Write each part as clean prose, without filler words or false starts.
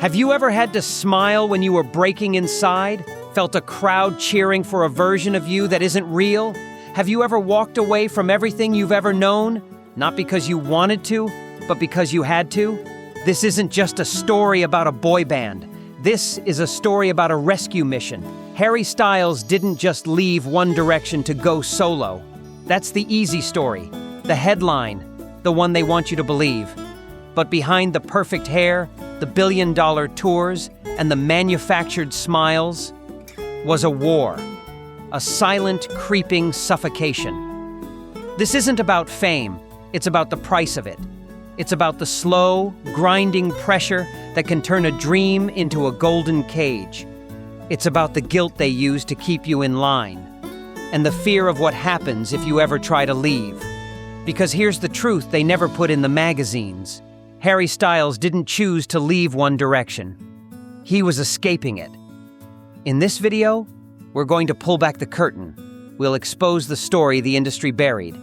Have you ever had to smile when you were breaking inside? Felt a crowd cheering for a version of you that isn't real? Have you ever walked away from everything you've ever known? Not because you wanted to, but because you had to? This isn't just a story about a boy band. This is a story about a rescue mission. Harry Styles didn't just leave One Direction to go solo. That's the easy story, the headline, the one they want you to believe. But behind the perfect hair, the billion-dollar tours, and the manufactured smiles was a war, a silent, creeping suffocation. This isn't about fame, it's about the price of it. It's about the slow, grinding pressure that can turn a dream into a golden cage. It's about the guilt they use to keep you in line, and the fear of what happens if you ever try to leave. Because here's the truth they never put in the magazines. Harry Styles didn't choose to leave One Direction. He was escaping it. In this video, we're going to pull back the curtain. We'll expose the story the industry buried.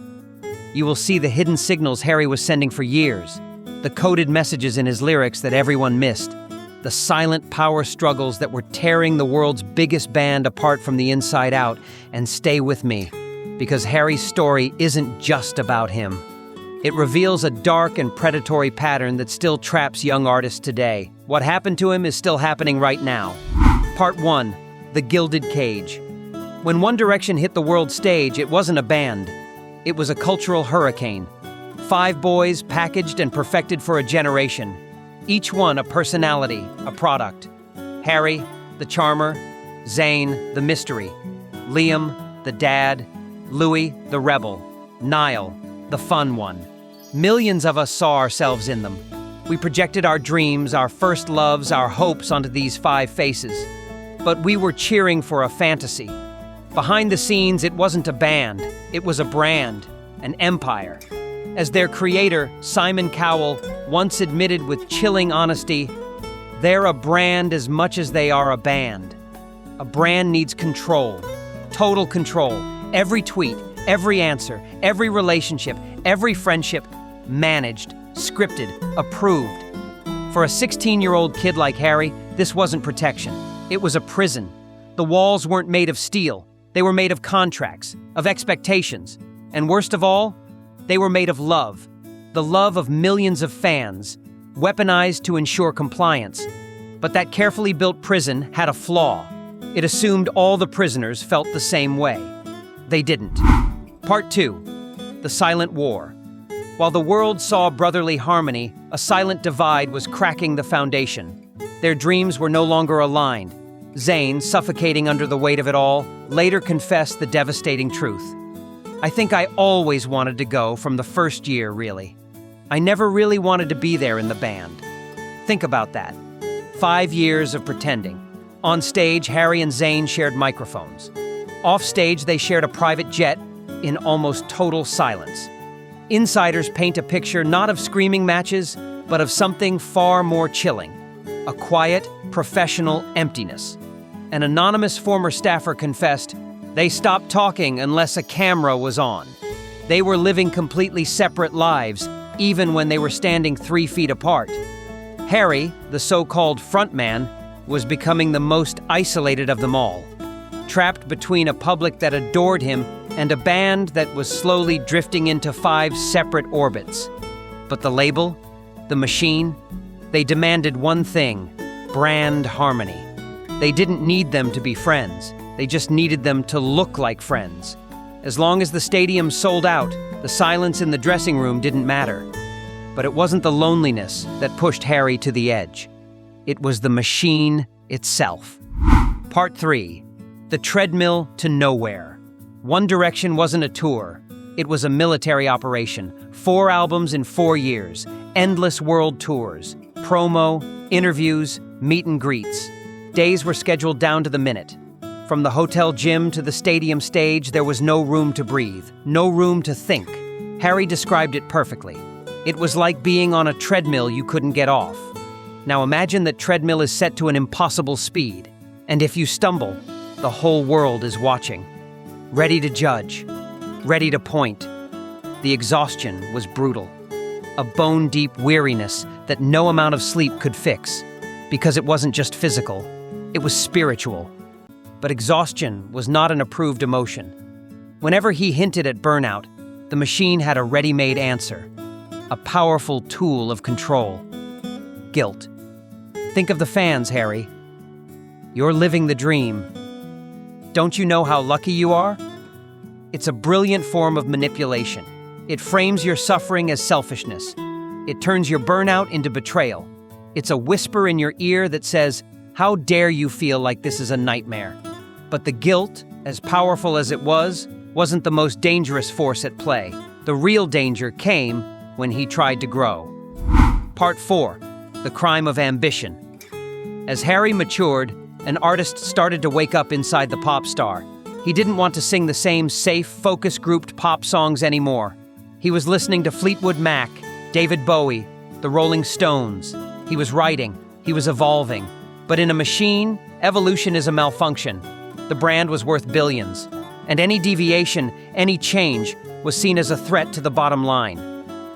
You will see the hidden signals Harry was sending for years, the coded messages in his lyrics that everyone missed, the silent power struggles that were tearing the world's biggest band apart from the inside out. And stay with me, because Harry's story isn't just about him. It reveals a dark and predatory pattern that still traps young artists today. What happened to him is still happening right now. Part 1. The Gilded Cage. When One Direction hit the world stage, it wasn't a band. It was a cultural hurricane. 5 boys packaged and perfected for a generation. Each one a personality, a product. Harry, the charmer. Zayn, the mystery. Liam, the dad. Louis, the rebel. Niall, the fun one. Millions of us saw ourselves in them. We projected our dreams, our first loves, our hopes onto these 5 faces. But we were cheering for a fantasy. Behind the scenes, it wasn't a band. It was a brand, an empire. As their creator, Simon Cowell, once admitted with chilling honesty, they're a brand as much as they are a band. A brand needs control, total control. Every tweet, every answer, every relationship, every friendship, managed, scripted, approved. For a 16-year-old kid like Harry, this wasn't protection. It was a prison. The walls weren't made of steel. They were made of contracts, of expectations. And worst of all, they were made of love. The love of millions of fans, weaponized to ensure compliance. But that carefully built prison had a flaw. It assumed all the prisoners felt the same way. They didn't. Part 2. The Silent War. While the world saw brotherly harmony, a silent divide was cracking the foundation. Their dreams were no longer aligned. Zayn, suffocating under the weight of it all, later confessed the devastating truth. I think I always wanted to go from the first year, really. I never really wanted to be there in the band. Think about that. 5 years of pretending. On stage, Harry and Zayn shared microphones. Off stage, they shared a private jet in almost total silence. Insiders paint a picture not of screaming matches, but of something far more chilling. A quiet, professional emptiness. An anonymous former staffer confessed, they stopped talking unless a camera was on. They were living completely separate lives, even when they were standing 3 feet apart. Harry, the so-called frontman, was becoming the most isolated of them all. Trapped between a public that adored him and a band that was slowly drifting into 5 separate orbits. But the label, the machine, they demanded one thing: brand harmony. They didn't need them to be friends. They just needed them to look like friends. As long as the stadium sold out, the silence in the dressing room didn't matter. But it wasn't the loneliness that pushed Harry to the edge. It was the machine itself. Part 3. The treadmill to nowhere. One Direction wasn't a tour. It was a military operation. 4 albums in 4 years. Endless world tours. Promo, interviews, meet and greets. Days were scheduled down to the minute. From the hotel gym to the stadium stage, there was no room to breathe, no room to think. Harry described it perfectly. It was like being on a treadmill you couldn't get off. Now imagine that treadmill is set to an impossible speed, and if you stumble, the whole world is watching, ready to judge, ready to point. The exhaustion was brutal, a bone-deep weariness that no amount of sleep could fix. because it wasn't just physical, it was spiritual. But exhaustion was not an approved emotion. Whenever he hinted at burnout, the machine had a ready-made answer, a powerful tool of control. Guilt. Think of the fans, Harry. You're living the dream. Don't you know how lucky you are? It's a brilliant form of manipulation. It frames your suffering as selfishness. It turns your burnout into betrayal. It's a whisper in your ear that says, "How dare you feel like this is a nightmare?" But the guilt, as powerful as it wasn't the most dangerous force at play. The real danger came when he tried to grow. Part 4. The crime of ambition. As Harry matured, an artist started to wake up inside the pop star. He didn't want to sing the same safe, focus-grouped pop songs anymore. He was listening to Fleetwood Mac, David Bowie, the Rolling Stones. He was writing. He was evolving. But in a machine, evolution is a malfunction. The brand was worth billions. And any deviation, any change, was seen as a threat to the bottom line.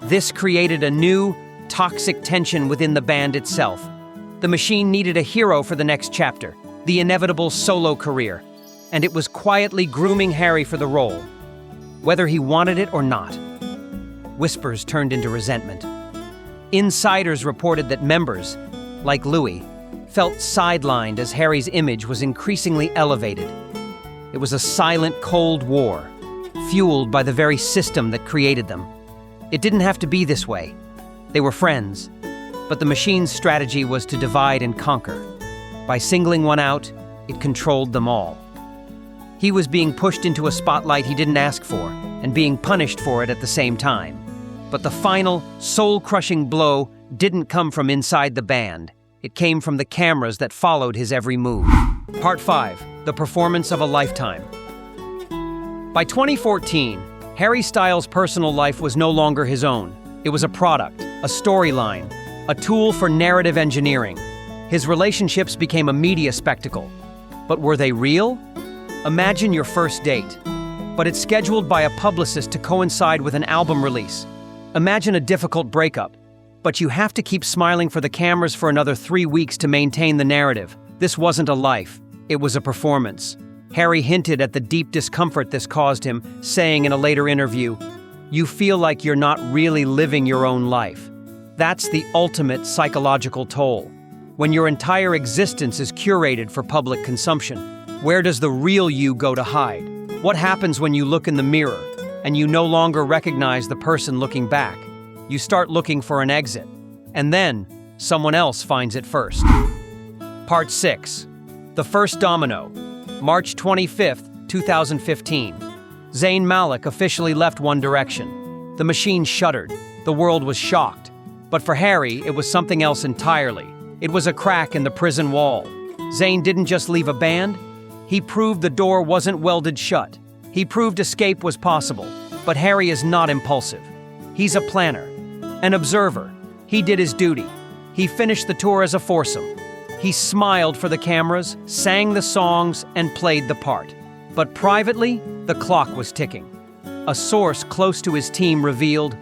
This created a new, toxic tension within the band itself. The machine needed a hero for the next chapter, the inevitable solo career. And it was quietly grooming Harry for the role, whether he wanted it or not. Whispers turned into resentment. Insiders reported that members, like Louis, felt sidelined as Harry's image was increasingly elevated. It was a silent Cold War, fueled by the very system that created them. It didn't have to be this way. They were friends, but the machine's strategy was to divide and conquer. By singling one out, it controlled them all. He was being pushed into a spotlight he didn't ask for, and being punished for it at the same time. But the final, soul-crushing blow didn't come from inside the band. It came from the cameras that followed his every move. Part 5. The performance of a lifetime. By 2014, Harry Styles' personal life was no longer his own. It was a product, a storyline, a tool for narrative engineering. His relationships became a media spectacle. But were they real? Imagine your first date, but it's scheduled by a publicist to coincide with an album release. Imagine a difficult breakup, but you have to keep smiling for the cameras for another 3 weeks to maintain the narrative. This wasn't a life, it was a performance. Harry hinted at the deep discomfort this caused him, saying in a later interview, "You feel like you're not really living your own life." That's the ultimate psychological toll. When your entire existence is curated for public consumption, where does the real you go to hide? What happens when you look in the mirror and you no longer recognize the person looking back? You start looking for an exit, and then someone else finds it first. Part 6. The First Domino. March 25, 2015. Zayn Malik officially left One Direction. The machine shuddered. The world was shocked. But for Harry, it was something else entirely. It was a crack in the prison wall. Zayn didn't just leave a band. He proved the door wasn't welded shut. He proved escape was possible. But Harry is not impulsive. He's a planner, an observer. He did his duty. He finished the tour as a foursome. He smiled for the cameras, sang the songs, and played the part. But privately, the clock was ticking. A source close to his team revealed,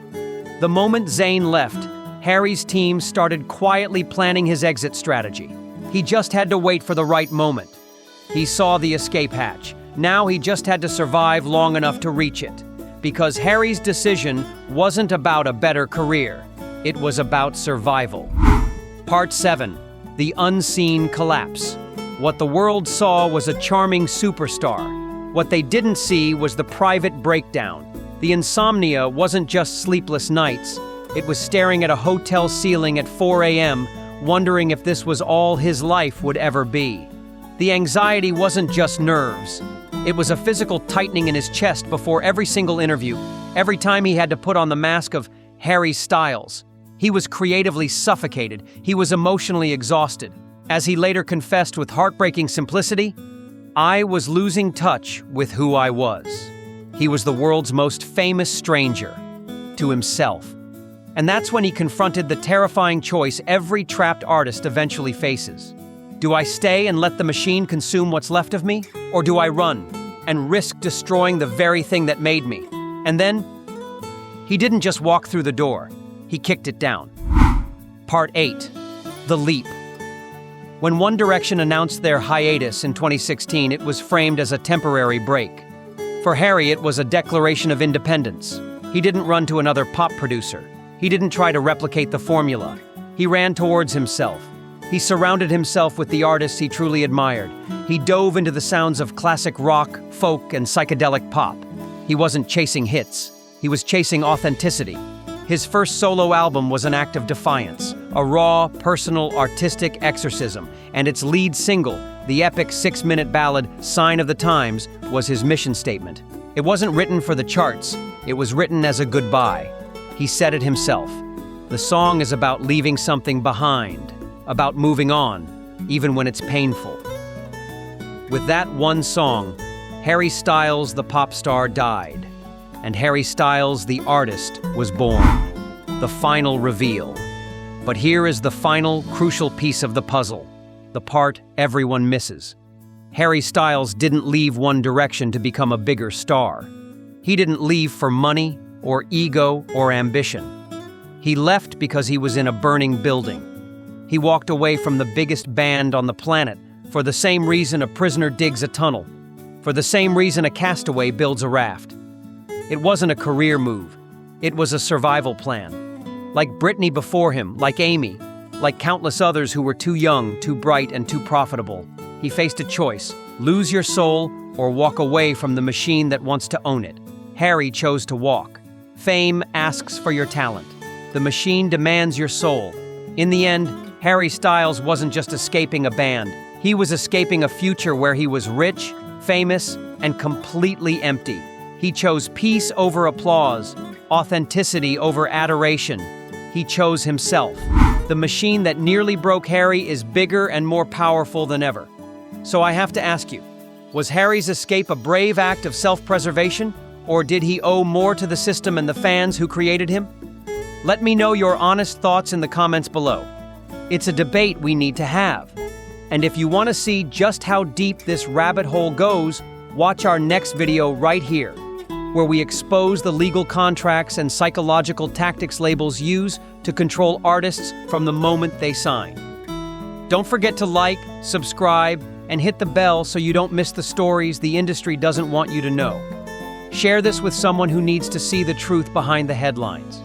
the moment Zayn left, Harry's team started quietly planning his exit strategy. He just had to wait for the right moment. He saw the escape hatch. Now he just had to survive long enough to reach it. Because Harry's decision wasn't about a better career. It was about survival. Part 7. The Unseen Collapse. What the world saw was a charming superstar. What they didn't see was the private breakdown. The insomnia wasn't just sleepless nights. It was staring at a hotel ceiling at 4 a.m., wondering if this was all his life would ever be. The anxiety wasn't just nerves. It was a physical tightening in his chest before every single interview, every time he had to put on the mask of Harry Styles. He was creatively suffocated. He was emotionally exhausted. As he later confessed with heartbreaking simplicity, "I was losing touch with who I was." He was the world's most famous stranger to himself. And that's when he confronted the terrifying choice every trapped artist eventually faces. Do I stay and let the machine consume what's left of me? Or do I run and risk destroying the very thing that made me? And then, he didn't just walk through the door. He kicked it down. Part 8. The Leap. When One Direction announced their hiatus in 2016, it was framed as a temporary break. For Harry, it was a declaration of independence. He didn't run to another pop producer. He didn't try to replicate the formula. He ran towards himself. He surrounded himself with the artists he truly admired. He dove into the sounds of classic rock, folk, and psychedelic pop. He wasn't chasing hits. He was chasing authenticity. His first solo album was an act of defiance, a raw, personal, artistic exorcism, and its lead single, the epic 6-minute ballad Sign of the Times, was his mission statement. It wasn't written for the charts. It was written as a goodbye. He said it himself. The song is about leaving something behind, about moving on, even when it's painful. With that one song, Harry Styles, the pop star, died, and Harry Styles, the artist, was born. The final reveal. But here is the final, crucial piece of the puzzle, the part everyone misses. Harry Styles didn't leave One Direction to become a bigger star. He didn't leave for money, or ego, or ambition. He left because he was in a burning building. He walked away from the biggest band on the planet for the same reason a prisoner digs a tunnel, for the same reason a castaway builds a raft. It wasn't a career move. It was a survival plan. Like Britney before him, like Amy, like countless others who were too young, too bright, and too profitable, he faced a choice: lose your soul or walk away from the machine that wants to own it. Harry chose to walk. Fame asks for your talent. The machine demands your soul. In the end, Harry Styles wasn't just escaping a band. He was escaping a future where he was rich, famous, and completely empty. He chose peace over applause, authenticity over adoration. He chose himself. The machine that nearly broke Harry is bigger and more powerful than ever. So I have to ask you, was Harry's escape a brave act of self-preservation, or did he owe more to the system and the fans who created him? Let me know your honest thoughts in the comments below. It's a debate we need to have. And if you want to see just how deep this rabbit hole goes, watch our next video right here, where we expose the legal contracts and psychological tactics labels use to control artists from the moment they sign. Don't forget to like, subscribe, and hit the bell so you don't miss the stories the industry doesn't want you to know. Share this with someone who needs to see the truth behind the headlines.